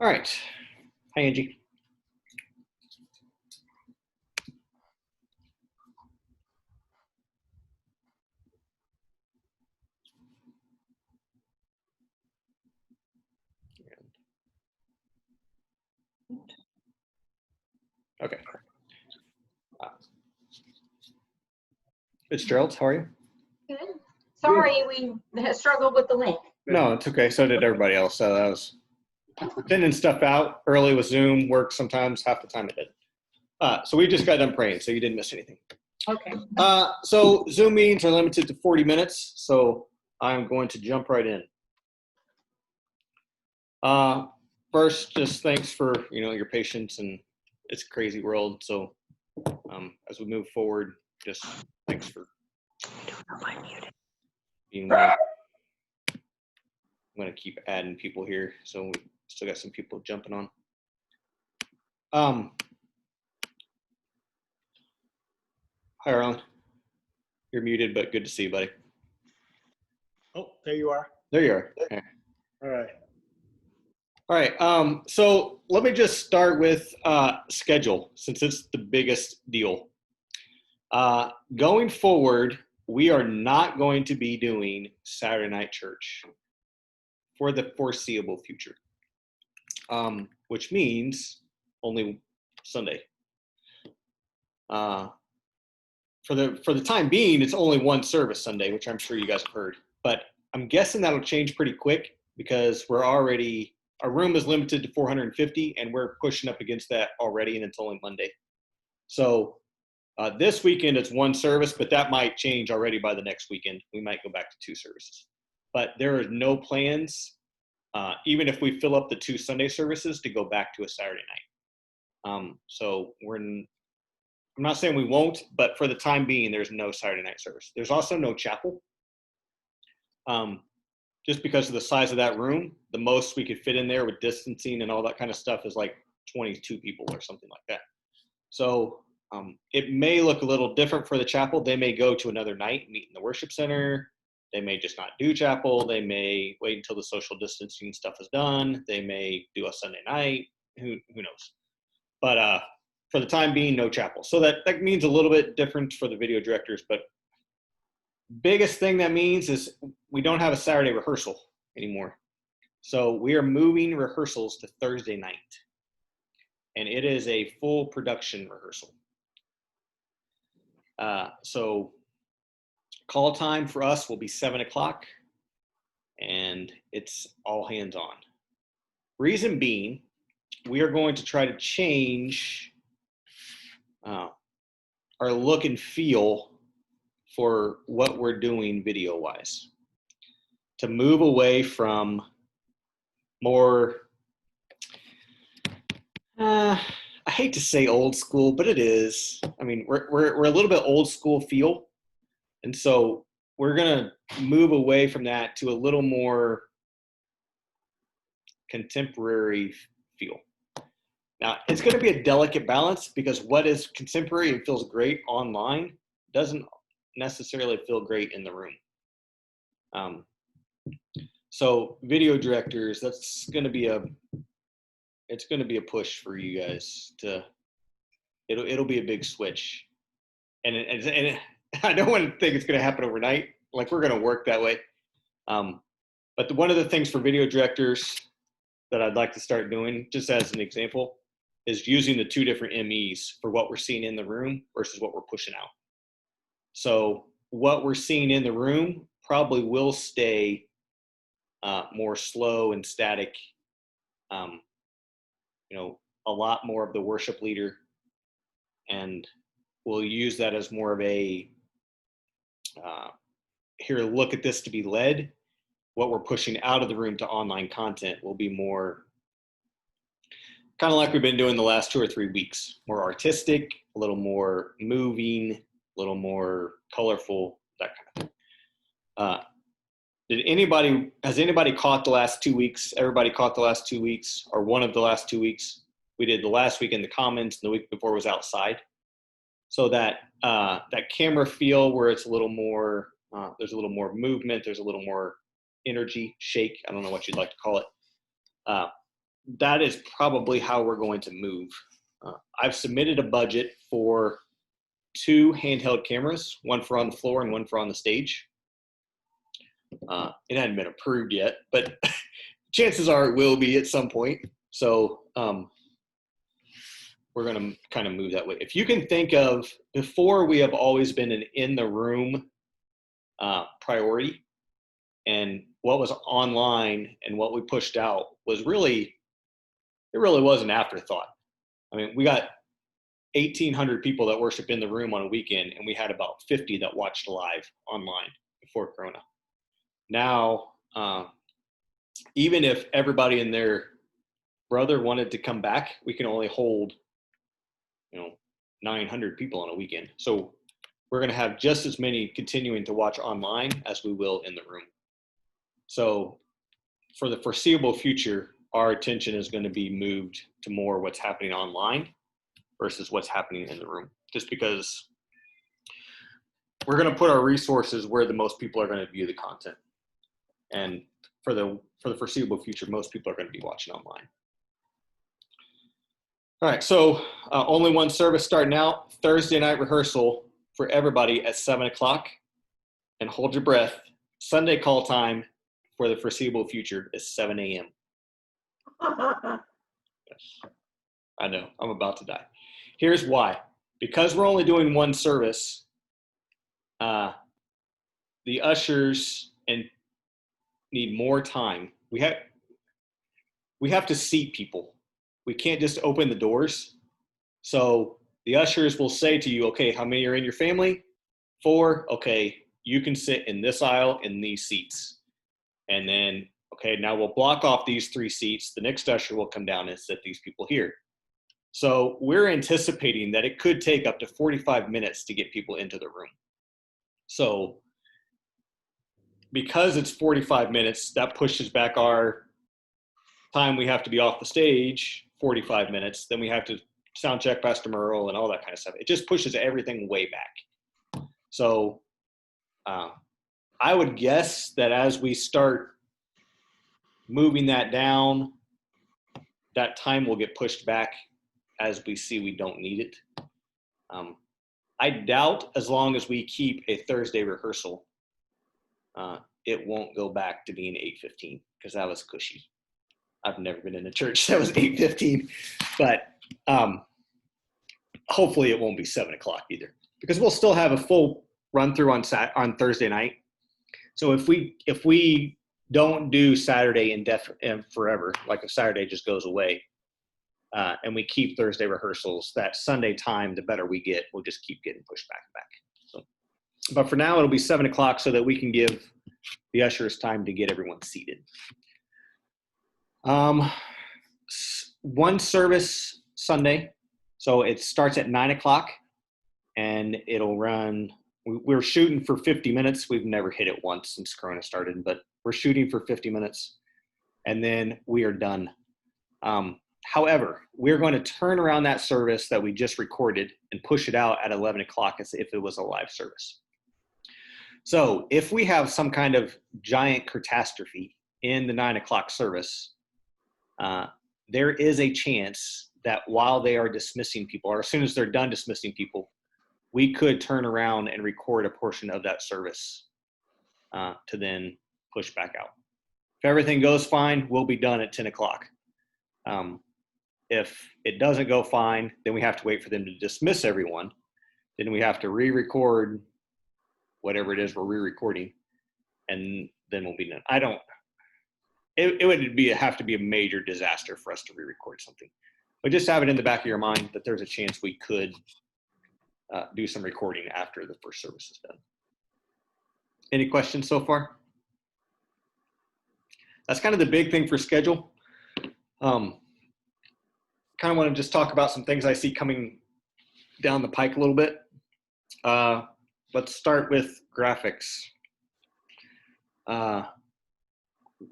All right. Hi, Angie. Okay. Uh, Fitzgerald, how are you? Good. Sorry, we struggled with the link. No, it's okay. So did everybody else. So that was sending stuff out early with Zoom works sometimes. Half the time it did. So we just got done praying, so you didn't miss anything. Okay. So Zoom meetings are limited to 40 minutes, so I'm going to jump right in. First, just thanks for your patience, and it's a crazy world. So as we move forward, just thanks for being willing. I'm going to keep adding people here, so we still got some people jumping on. Hi, Arlen. You're muted, but good to see you, buddy. Oh, there you are. There you are. Okay. All right. All right. So let me just start with schedule, since it's the biggest deal. Going forward, we are not going to be doing Saturday night church for the foreseeable future, which means only Sunday. For the time being, it's only one service Sunday, which I'm sure you guys have heard. But I'm guessing that'll change pretty quick because our room is limited to 450, and we're pushing up against that already, and it's only Monday. So this weekend it's one service, but that might change already by the next weekend. We might go back to two services. But there are no plans, even if we fill up the two Sunday services, to go back to a Saturday night. So I'm not saying we won't, but for the time being, there's no Saturday night service. There's also no chapel. Just because of the size of that room, the most we could fit in there with distancing and all that kind of stuff is like 22 people or something like that. So it may look a little different for the chapel. They may go to another night, meet in the worship center. They may just not do chapel. They may wait until the social distancing stuff is done. They may do a Sunday night. Who knows? But for the time being, no chapel. So that means a little bit different for the video directors, but biggest thing that means is we don't have a Saturday rehearsal anymore. So we are moving rehearsals to Thursday night, and it is a full production rehearsal. So call time for us will be 7 o'clock, and it's all hands on. Reason being, we are going to try to change our look and feel for what we're doing video wise, to move away from more I hate to say old school, but it is. I mean, we're a little bit old school feel, and so we're gonna move away from that to a little more contemporary feel. Now, it's going to be a delicate balance because what is contemporary and feels great online doesn't necessarily feel great in the room. So video directors, that's going to be it's going to be a push for you guys to, it'll be a big switch. And I don't want to think it's going to happen overnight. Like, we're going to work that way. But one of the things for video directors that I'd like to start doing, just as an example, is using the two different MEs for what we're seeing in the room versus what we're pushing out. So what we're seeing in the room probably will stay more slow and static. A lot more of the worship leader, and we'll use that as more of a here, look at this to be led. What we're pushing out of the room to online content will be more kind of like we've been doing the last 2 or 3 weeks, more artistic, a little more moving, a little more colorful, that kind of thing. Has anybody caught the last 2 weeks? Everybody caught the last 2 weeks, or one of the last 2 weeks? We did the last week in the Commons, and the week before was outside. So that camera feel where it's a little more, there's a little more movement, there's a little more energy, shake, I don't know what you'd like to call it. that is probably how we're going to move. I've submitted a budget for 2 handheld cameras, one for on the floor and one for on the stage. It hadn't been approved yet, but chances are it will be at some point. So we're going to kind of move that way. If you can think of, before, we have always been an in the room priority, and what was online and what we pushed out was really, it really was an afterthought. I mean, we got 1,800 people that worship in the room on a weekend, and we had about 50 that watched live online before Corona. Now, even if everybody and their brother wanted to come back, we can only hold, 900 people on a weekend. So we're going to have just as many continuing to watch online as we will in the room. So for the foreseeable future, our attention is going to be moved to more what's happening online versus what's happening in the room, just because we're going to put our resources where the most people are going to view the content. And for the foreseeable future, most people are going to be watching online. All right, so only one service starting out. Thursday night rehearsal for everybody at 7 o'clock. And hold your breath. Sunday call time for the foreseeable future is 7 a.m. Yes. I know, I'm about to die. Here's why. Because we're only doing one service, the ushers need more time. We have to seat people. We can't just open the doors. So the ushers will say to you, okay, how many are in your family? 4. Okay, you can sit in this aisle in these seats. And then, okay, now we'll block off these 3 seats. The next usher will come down and sit these people here. So we're anticipating that it could take up to 45 minutes to get people into the room. So because it's 45 minutes, that pushes back our time we have to be off the stage 45 minutes. Then we have to sound check Pastor Merle and all that kind of stuff. It just pushes everything way back. So I would guess that as we start moving that down, that time will get pushed back as we see we don't need it. I doubt, as long as we keep a Thursday rehearsal, it won't go back to being 8:15, because that was cushy. I've never been in a church that was 8:15, but hopefully it won't be 7 o'clock either, because we'll still have a full run through on Thursday night. So if we don't do Saturday and forever, like if Saturday just goes away, and we keep Thursday rehearsals, that Sunday time, the better we get, we'll just keep getting pushed back and back. So, but for now, it'll be 7 o'clock so that we can give the ushers time to get everyone seated. One service Sunday, so it starts at 9 o'clock, and it'll run. We're shooting for 50 minutes. We've never hit it once since Corona started, but we're shooting for 50 minutes, and then we are done. However, we're going to turn around that service that we just recorded and push it out at 11 o'clock as if it was a live service. So if we have some kind of giant catastrophe in the 9 o'clock service, there is a chance that while they are dismissing people, or as soon as they're done dismissing people, we could turn around and record a portion of that service to then push back out. If everything goes fine, we'll be done at 10 o'clock. If it doesn't go fine, then we have to wait for them to dismiss everyone. Then we have to re-record whatever it is we're re-recording, and then we'll be done. It would have to be a major disaster for us to re-record something. But just have it in the back of your mind that there's a chance we could do some recording after the first service is done. Any questions so far? That's kind of the big thing for schedule. Kind of want to just talk about some things I see coming down the pike a little bit. Let's start with graphics.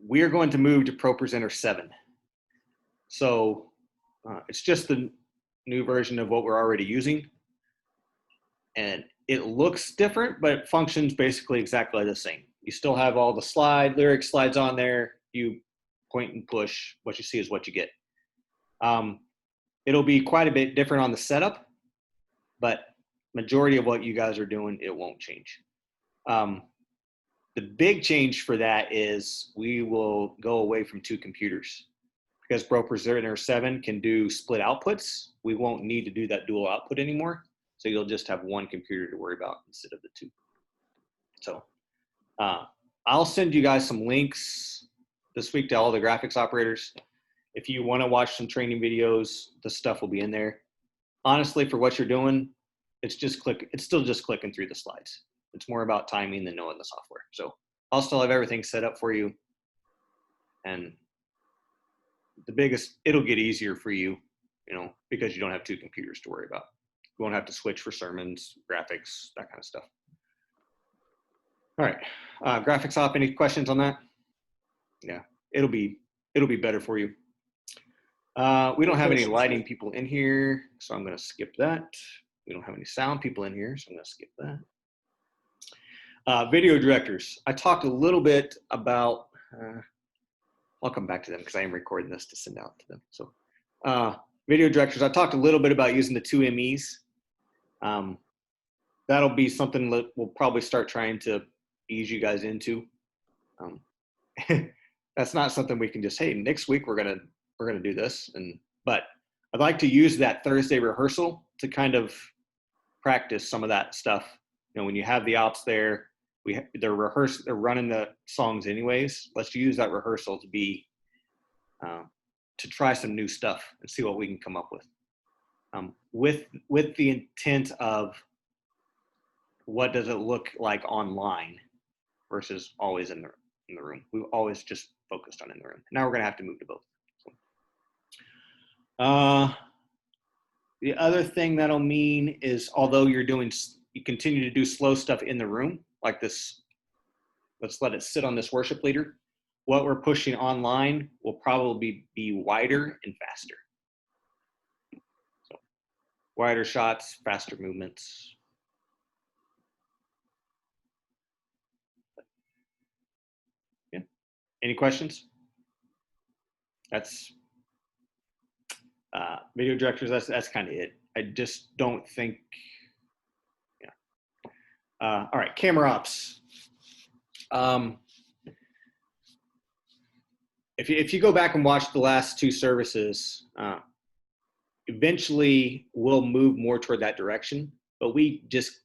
We are going to move to ProPresenter 7. So it's just the new version of what we're already using. And it looks different, but it functions basically exactly the same. You still have all the lyric slides on there. You point and push. What you see is what you get. It'll be quite a bit different on the setup, but majority of what you guys are doing, it won't change. The big change for that is we will go away from 2 computers. Because ProPresenter 7 can do split outputs, we won't need to do that dual output anymore. So you'll just have 1 computer to worry about instead of the 2. So I'll send you guys some links this week to all the graphics operators. If you want to watch some training videos, the stuff will be in there. Honestly, for what you're doing, it's still just clicking through the slides. It's more about timing than knowing the software. So I'll still have everything set up for you. And it'll get easier for you, because you don't have 2 computers to worry about. You won't have to switch for sermons, graphics, that kind of stuff. All right, graphics op, any questions on that? Yeah, it'll be better for you. We don't have any lighting people in here, so I'm gonna skip that. We don't have any sound people in here, so I'm gonna skip that. Video directors, I talked a little bit about, I'll come back to them because I am recording this to send out to them. So video directors, I talked a little bit about using the 2 MEs. That'll be something that we'll probably start trying to ease you guys into. That's not something we can just, hey, next week we're gonna do this. But I'd like to use that Thursday rehearsal to kind of practice some of that stuff. When you have the ops there, they're running the songs anyways. Let's use that rehearsal to be to try some new stuff and see what we can come up with the intent of what does it look like online versus always in the room. We've always just focused on in the room. Now we're gonna have to move to both. So, the other thing that'll mean is, although you continue to do slow stuff in the room, like this, let's let it sit on this worship leader. What we're pushing online will probably be wider and faster. So, wider shots, faster movements. Yeah. Any questions? That's video directors. That's kind of it. I just don't think. All right, camera ops. If you go back and watch the last 2 services, eventually we'll move more toward that direction, but we just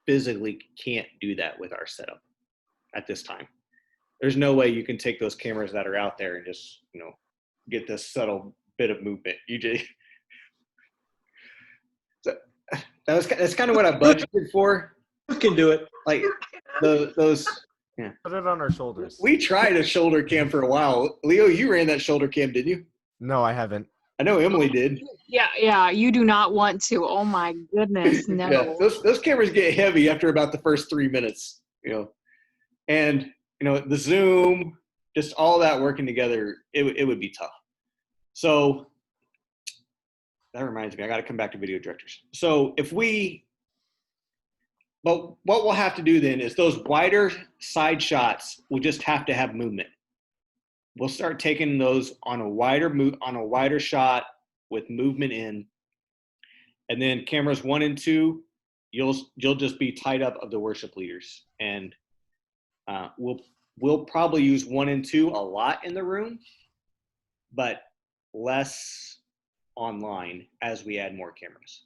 physically can't do that with our setup at this time. There's no way you can take those cameras that are out there and just, get this subtle bit of movement. So that's kind of what I budgeted for. You can do it. Like those. Yeah. Put it on our shoulders. We tried a shoulder cam for a while. Leo, you ran that shoulder cam, didn't you? No, I haven't. I know Emily did. Yeah, you do not want to. Oh my goodness, no. Yeah, those cameras get heavy after about the first 3 minutes, and the Zoom, just all that working together, it would be tough. So that reminds me, I got to come back to video directors. So but what we'll have to do then is those wider side shots will just have to have movement. We'll start taking those on a wider shot with movement in, and then cameras 1 and 2, you'll just be tied up of the worship leaders, and we'll probably use 1 and 2 a lot in the room, but less online as we add more cameras.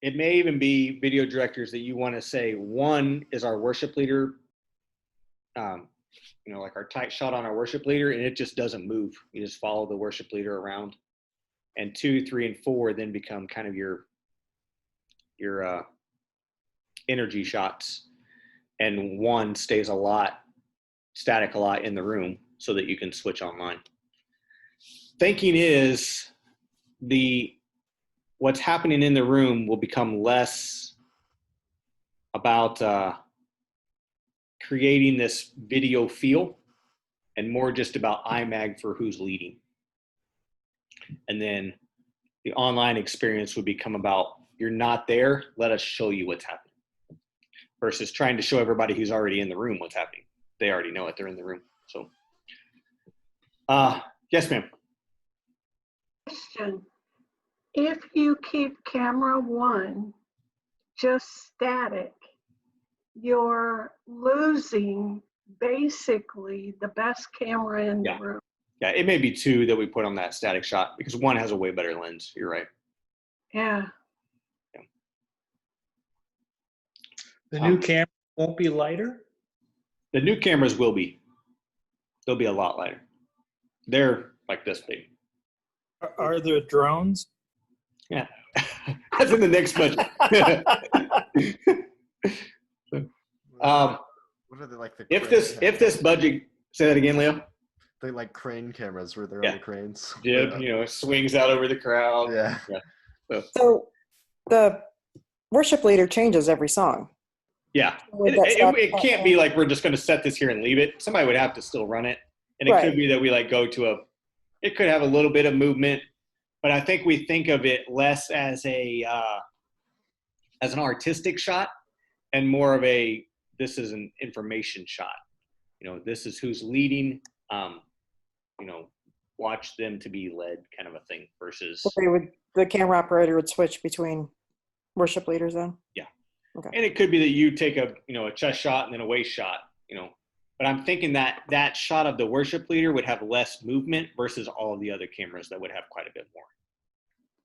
It may even be video directors that you want to say 1 is our worship leader, like our tight shot on our worship leader, and it just doesn't move. You just follow the worship leader around. And 2, 3, and 4 then become kind of your energy shots. And 1 stays static a lot in the room so that you can switch online. Thinking is what's happening in the room will become less about creating this video feel and more just about IMAG for who's leading. And then the online experience would become about, you're not there, let us show you what's happening, versus trying to show everybody who's already in the room what's happening. they already know it. They're in the room. So, yes, ma'am. Question. If you keep camera one just static, you're losing basically the best camera in the Yeah. room. Yeah, it may be 2 that we put on that static shot because one has a way better lens. You're right. Yeah. The new camera won't be lighter? The new cameras will be. They'll be a lot lighter. They're like this big. Are there drones? Yeah. That's in the next budget. What are they like? The if crane this budget, say that again, Leo. they like crane cameras where they're Yeah. on the cranes. Jib, swings out over the crowd. Yeah. So the worship leader changes every song. Yeah. Would It, that it, stop- it can't be like we're just going to set this here and leave it. Somebody would have to still run it. And it Right. could be that we like go to it could have a little bit of movement, but I think we think of it less as an artistic shot and more of this is an information shot. This is who's leading, watch them to be led kind of a thing versus, The camera operator would switch between worship leaders then? and it could be that you take a chest shot and then a waist shot, but I'm thinking that shot of the worship leader would have less movement versus all of the other cameras that would have quite a bit more.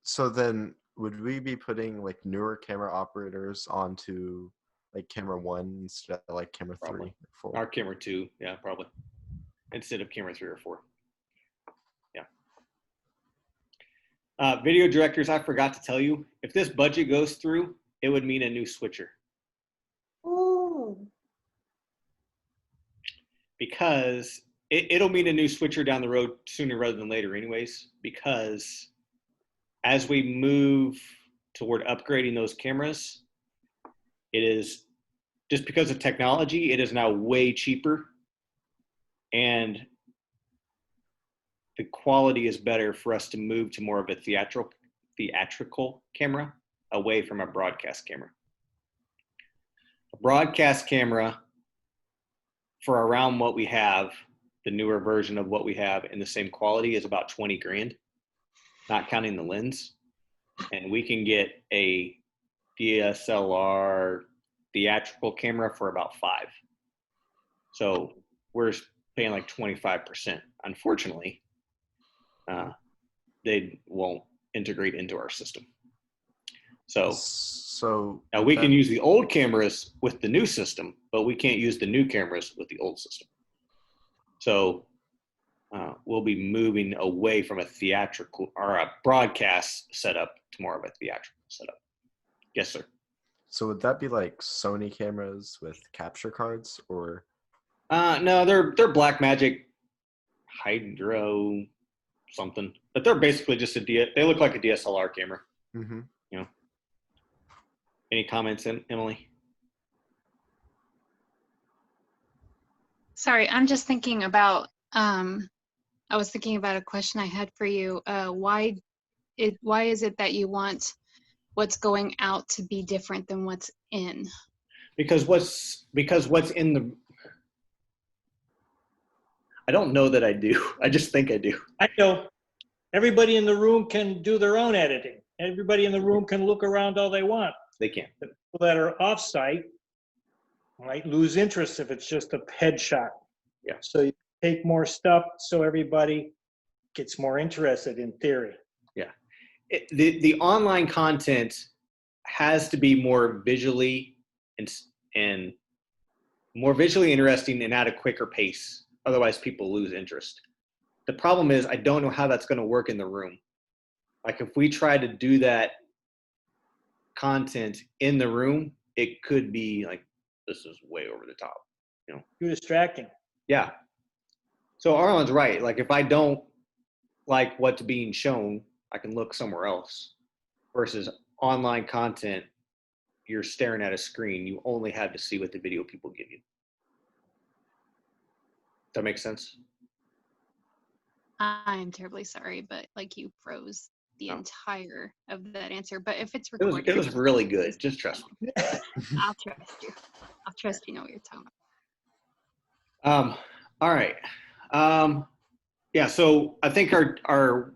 So then, would we be putting like newer camera operators onto like camera 1 instead of like camera 3 Probably. or 4? Our camera 2, yeah, probably. Instead of camera 3 or 4. Yeah. Video directors, I forgot to tell you, if this budget goes through, it would mean a new switcher. Because it'll mean a new switcher down the road sooner rather than later anyways, because as we move toward upgrading those cameras, it is just because of technology, it is now way cheaper and the quality is better for us to move to more of a theatrical camera away from a broadcast camera. A broadcast camera for around what we have, the newer version of what we have in the same quality is about 20 grand, not counting the lens. And we can get a DSLR theatrical camera for about 5. So we're paying like 25%. Unfortunately, they won't integrate into our system. So now we can use the old cameras with the new system, but we can't use the new cameras with the old system. So we'll be moving away from a theatrical or a broadcast setup to more of a theatrical setup. Yes, sir. So would that be like Sony cameras with capture cards, or? No, they're Blackmagic Hydro something, but they're basically just they look like a DSLR camera. Mm-hmm. Any comments, Emily? Sorry, I'm just thinking about, I was thinking about a question I had for you. Why is it that you want what's going out to be different than what's in? Because what's in the, I don't know that I do. I just think I do. I know. Everybody in the room can do their own editing. Everybody in the room can look around all they want. They can't. The people that are off-site might lose interest if it's just a headshot. Yeah. So you take more stuff so everybody gets more interested in theory. Yeah. The online content has to be more visually and more visually interesting and at a quicker pace. Otherwise, people lose interest. The problem is I don't know how that's going to work in the room. Like if we try to do that content in the room, it could be like, this is way over the top, Too distracting. Yeah. So Arlen's right. Like if I don't like what's being shown, I can look somewhere else. Versus online content, you're staring at a screen. You only have to see what the video people give you. Does that make sense? I'm terribly sorry, but like you froze the entire of that answer. But if it's It recorded, was really good. Just trust me. I'll trust you. I'll trust you know what you're talking All right. Yeah, so I think our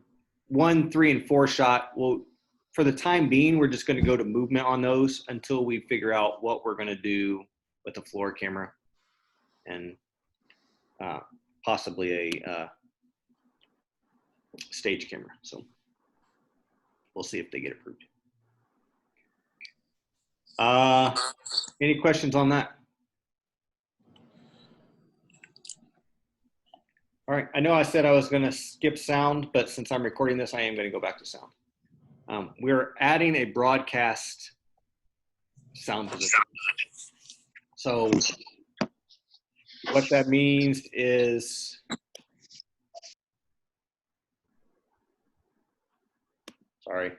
1, 3, and 4 shot will, for the time being, we're just going to go to movement on those until we figure out what we're going to do with the floor camera and possibly a stage camera. So we'll see if they get approved. Any questions on that? All right, I know I said I was going to skip sound, but since I'm recording this, I am going to go back to sound. We're adding a broadcast sound position. So what that means is, sorry.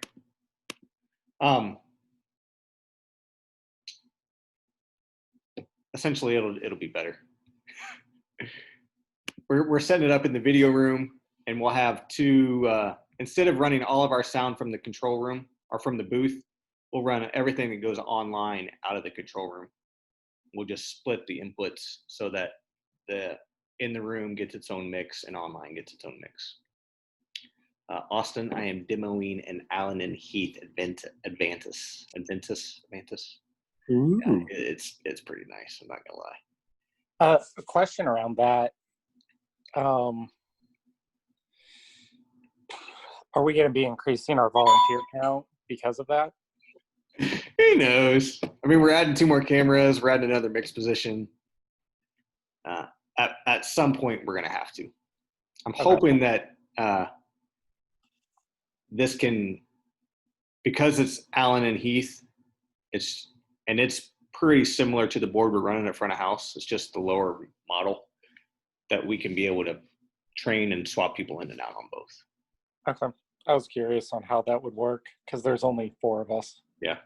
Essentially, it'll be better. We're setting it up in the video room, and we'll have two, instead of running all of our sound from the control room or from the booth, we'll run everything that goes online out of the control room. We'll just split the inputs so that the in the room gets its own mix and online gets its own mix. Austin, I am demoing an Allen and Heath Adventus. Ooh. Yeah, it's pretty nice. I'm not gonna lie. A question around that. Are we going to be increasing our volunteer count because of that? Who knows? I mean, we're adding 2 more cameras. We're adding another mix position. At some point, we're going to have to. I'm hoping that this can, because it's Allen and Heath, it's pretty similar to the board we're running at front of house. It's just the lower model that we can be able to train and swap people in and out on both. Okay. I was curious on how that would work because there's only 4 of us. Yeah.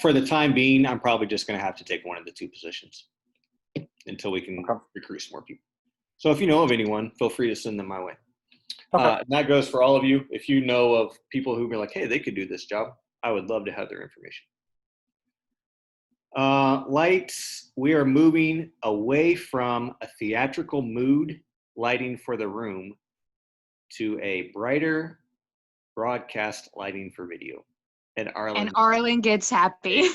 For the time being, I'm probably just going to have to take one of the 2 positions until we can recruit some more people. So if you know of anyone, feel free to send them my way. Okay. And that goes for all of you. If you know of people who be like, hey, they could do this job, I would love to have their information. Lights, we are moving away from a theatrical mood lighting for the room to a brighter broadcast lighting for video. And Arlen gets happy.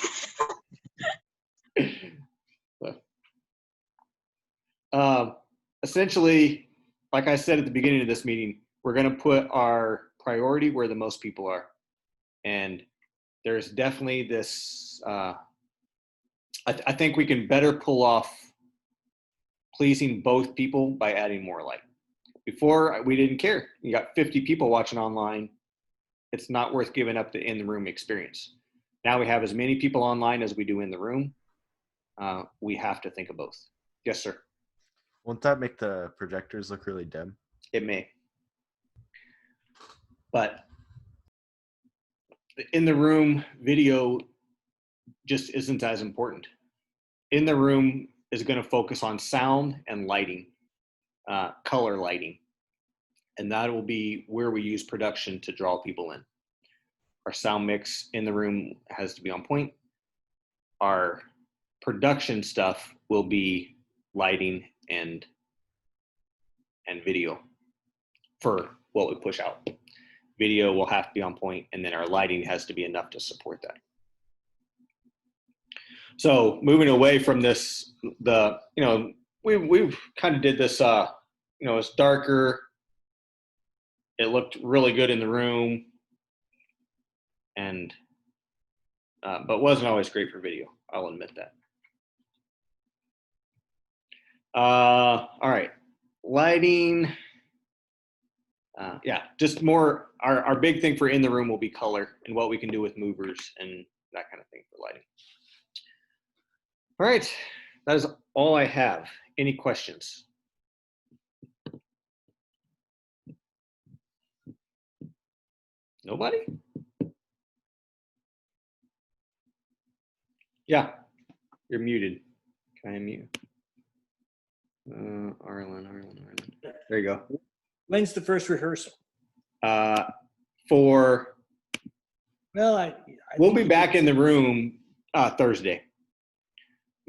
Essentially, like I said at the beginning of this meeting, we're going to put our priority where the most people are. And there's definitely this, I think we can better pull off pleasing both people by adding more light. Before, we didn't care. You got 50 people watching online. It's not worth giving up the in-the-room experience. Now we have as many people online as we do in the room. We have to think of both. Yes, sir. Won't that make the projectors look really dim? It may. But the in-the-room video just isn't as important. In the room is going to focus on sound and lighting, color lighting. And that will be where we use production to draw people in. Our sound mix in the room has to be on point. Our production stuff will be lighting and video for what we push out. Video will have to be on point, and then our lighting has to be enough to support that. So moving away from this, we've kind of did this, it's darker. It looked really good in the room, and but wasn't always great for video. I'll admit that. All right, lighting. Yeah, just more. Our big thing for in the room will be color and what we can do with movers and that kind of thing for lighting. All right, that is all I have. Any questions? Nobody? Yeah, you're muted. Can I unmute? Arlen. There you go. When's the first rehearsal? For Well, I we'll think be you back could- in the room Thursday.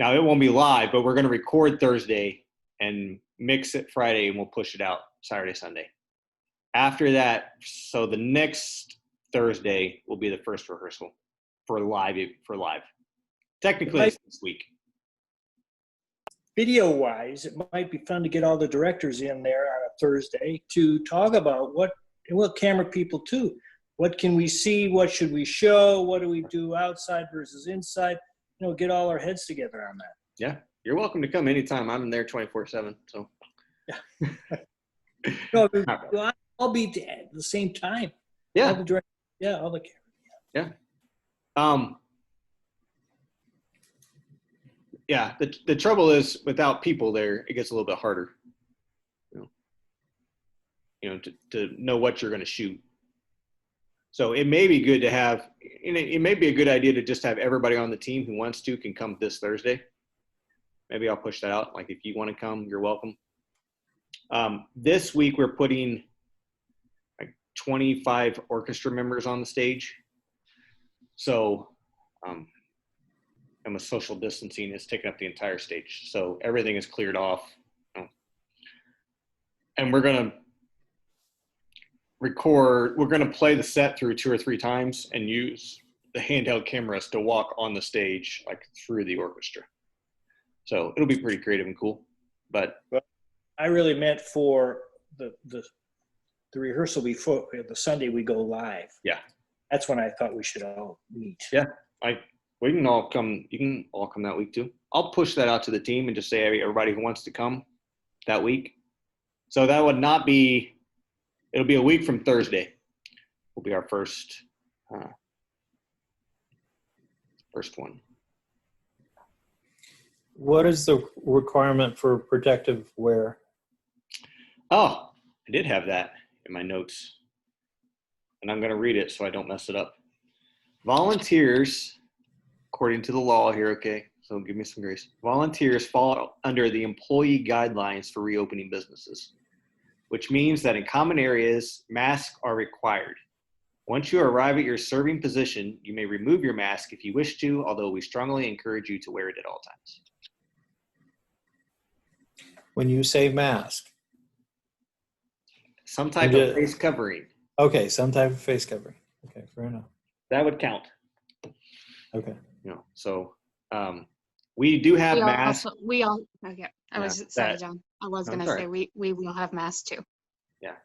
Now it won't be live, but we're going to record Thursday and mix it Friday, and we'll push it out Saturday, Sunday. After that, so the next Thursday will be the first rehearsal for live. Technically, it's this week. Video-wise, it might be fun to get all the directors in there on a Thursday to talk about what camera people too. What can we see? What should we show? What do we do outside versus inside? Get all our heads together on that. Yeah, you're welcome to come anytime. I'm in there 24/7. So. No, I'll be at the same time. Yeah. All the direct, all the cameras. Yeah. The trouble is without people there, it gets a little bit harder. To know what you're going to shoot. So it may be good to have. It may be a good idea to just have everybody on the team who wants to can come this Thursday. Maybe I'll push that out. Like if you want to come, you're welcome. This week we're putting like 25 orchestra members on the stage. So, and with social distancing, it's taking up the entire stage. So everything is cleared off. And we're going to record, we're going to play the set through 2 or 3 times and use the handheld cameras to walk on the stage, like through the orchestra. So it'll be pretty creative and cool, but I really meant for the rehearsal before the Sunday we go live. Yeah. That's when I thought we should all meet. Yeah. We can all come. You can all come that week too. I'll push that out to the team and just say everybody who wants to come that week. So that would not be. It'll be a week from Thursday. Will be our first one. What is the requirement for protective wear? Oh, I did have that in my notes, and I'm going to read it so I don't mess it up. Volunteers, according to the law here, okay, so give me some grace. Volunteers fall under the employee guidelines for reopening businesses, which means that in common areas, masks are required. Once you arrive at your serving position, you may remove your mask if you wish to, although we strongly encourage you to wear it at all times. When you say mask? Some type of face covering. Okay, some type of face covering. Okay, fair enough. That would count. Okay. So we do have masks. Okay. Sorry, John. I was going to say we will have masks too. Yeah,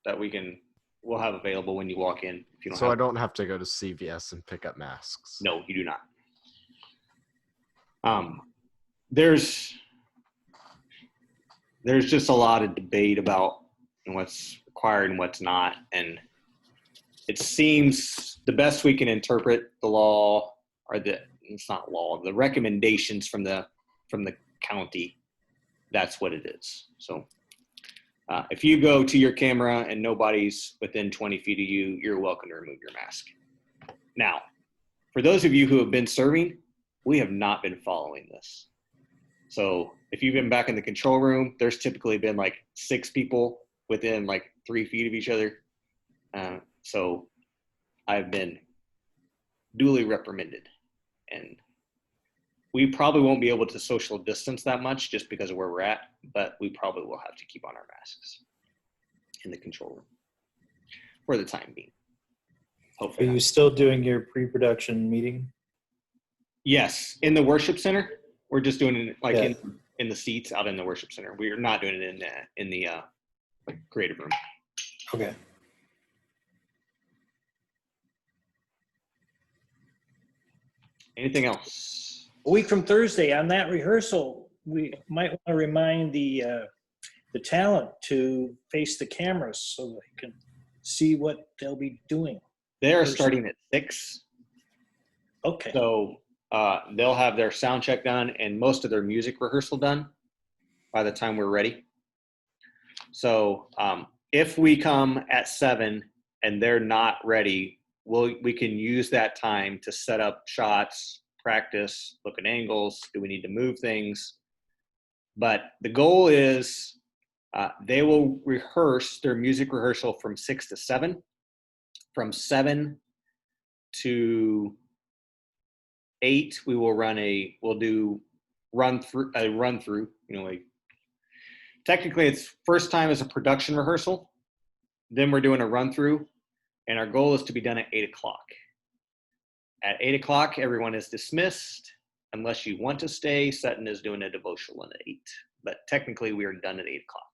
that we'll have available when you walk in. If you don't. So I don't have to go to CVS and pick up masks. No, you do not. There's just a lot of debate about what's required and what's not, and it seems the best we can interpret the law are the recommendations from the county. That's what it is. So if you go to your camera and nobody's within 20 feet of you, you're welcome to remove your mask. Now, for those of you who have been serving, we have not been following this. So if you've been back in the control room, there's typically been like 6 people within like 3 feet of each other. So I've been duly reprimanded, and we probably won't be able to social distance that much just because of where we're at, but we probably will have to keep on our masks in the control room for the time being. Hopefully. Are you still doing your pre-production meeting? Yes, in the worship center. We're just doing it like in the seats out in the worship center. We are not doing it in the creative room. Okay. Anything else? A week from Thursday on that rehearsal, we might want to remind the talent to face the cameras so they can see what they'll be doing. They are starting at 6. Okay. So they'll have their sound check done and most of their music rehearsal done by the time we're ready. So if we come at 7 and they're not ready, we can use that time to set up shots, practice, look at angles. Do we need to move things? But the goal is they will rehearse their music rehearsal from 6 to 7. From 7 to 8, we'll do run through. You know, like technically it's first time as a production rehearsal. Then we're doing a run through, and our goal is to be done at 8 o'clock. At 8 o'clock, everyone is dismissed. Unless you want to stay, Sutton is doing a devotional at 8. But technically, we are done at 8 o'clock.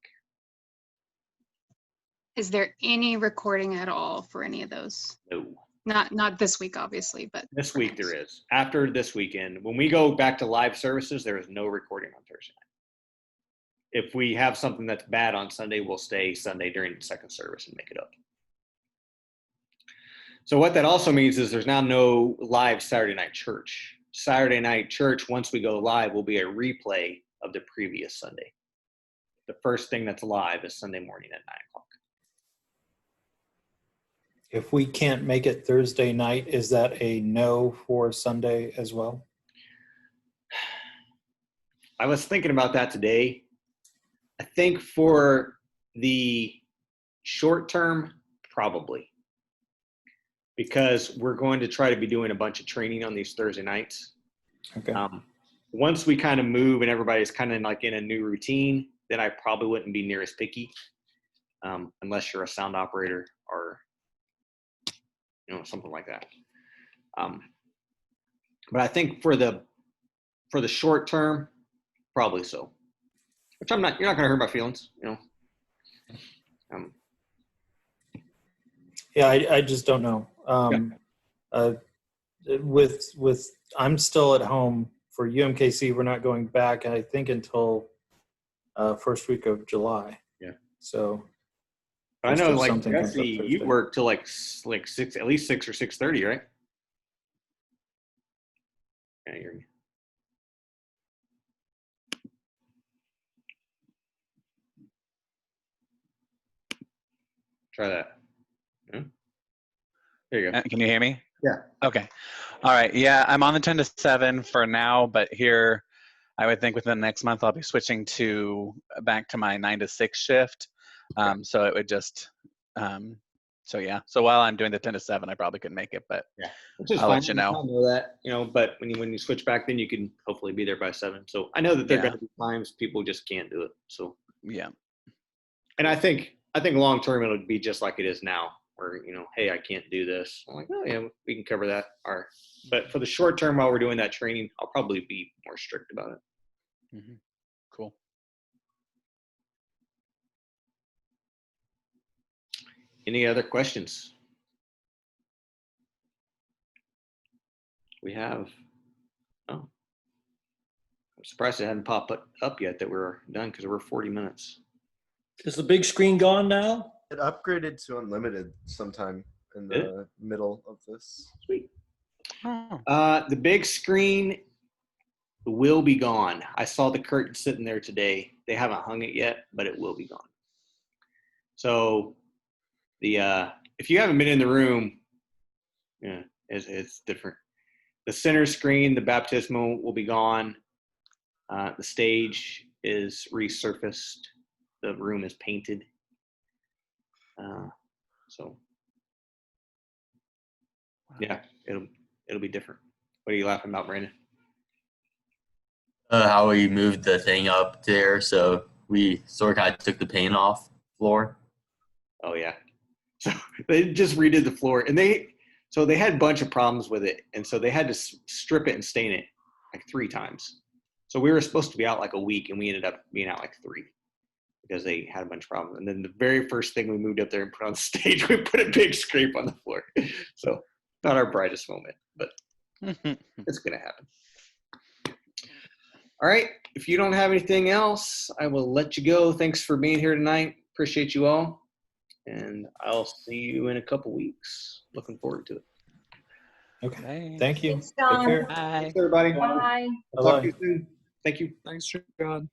Is there any recording at all for any of those? No. Not this week, obviously, but This week there is. After this weekend, when we go back to live services, there is no recording on Thursday night. If we have something that's bad on Sunday, we'll stay Sunday during the second service and make it up. So what that also means is there's now no live Saturday night church. Saturday night church, once we go live, will be a replay of the previous Sunday. The first thing that's live is Sunday morning at 9 o'clock. If we can't make it Thursday night, is that a no for Sunday as well? I was thinking about that today. I think for the short term, probably. Because we're going to try to be doing a bunch of training on these Thursday nights. Okay. Once we kind of move and everybody's kind of like in a new routine, then I probably wouldn't be near as picky, unless you're a sound operator or, you know, something like that. But I think for the short term, probably so. Which you're not going to hurt my feelings, you know. Yeah, I just don't know. With I'm still at home for UMKC. We're not going back, I think, until first week of July. Yeah. So I know, like something comes up Jesse, you Thursday. work till like 6, at least 6 or 6:30, right? Yeah, you're. Try that. Yeah. There you go. Can you hear me? Yeah. Okay. All right. Yeah, I'm on the 10 to 7 for now, but here I would think within the next month I'll be switching back to my 9 to 6 shift. So it would just so yeah. So while I'm doing the 10 to 7, I probably couldn't make it, but Yeah. Which is I'll fine. let you know. I know that, you know, but when you switch back, then you can hopefully be there by 7. So I know that there are Yeah. going to be times people just can't do it. So yeah. and I think long term it'll be just like it is now, where, you know, hey, I can't do this. I'm like, oh yeah, we can cover that. But for the short term, while we're doing that training, I'll probably be more strict about it. Mm-hmm. Cool. Any other questions? We have. Oh, I'm surprised it hadn't popped up yet that we're done, because we're 40 minutes. Is the big screen gone now? It upgraded to unlimited sometime in Did the middle of this. Sweet. Oh. The big screen will be gone. I saw the curtain sitting there today. They haven't hung it yet, but it will be gone. So if you haven't been in the room, yeah, it's different. The center screen, the baptismal, will be gone. The stage is resurfaced. The room is painted. So yeah, it'll be different. What are you laughing about, Brandon? How we moved the thing up there, so we sort of kind of took the paint off floor. Oh yeah. So they just redid the floor, and they had a bunch of problems with it, and so they had to strip it and stain it like 3 times. So we were supposed to be out like a week, and we ended up being out like 3 because they had a bunch of problems. And then the very first thing we moved up there and put on the stage, we put a big scrape on the floor. So not our brightest moment, but it's gonna happen. All right. If you don't have anything else, I will let you go. Thanks for being here tonight. Appreciate you all. And I'll see you in a couple weeks. Looking forward to it. Okay. Thank you. Thanks, Take John. care. Bye. Thanks, everybody. Bye. I'll talk to you soon. Thank you. Thanks, John.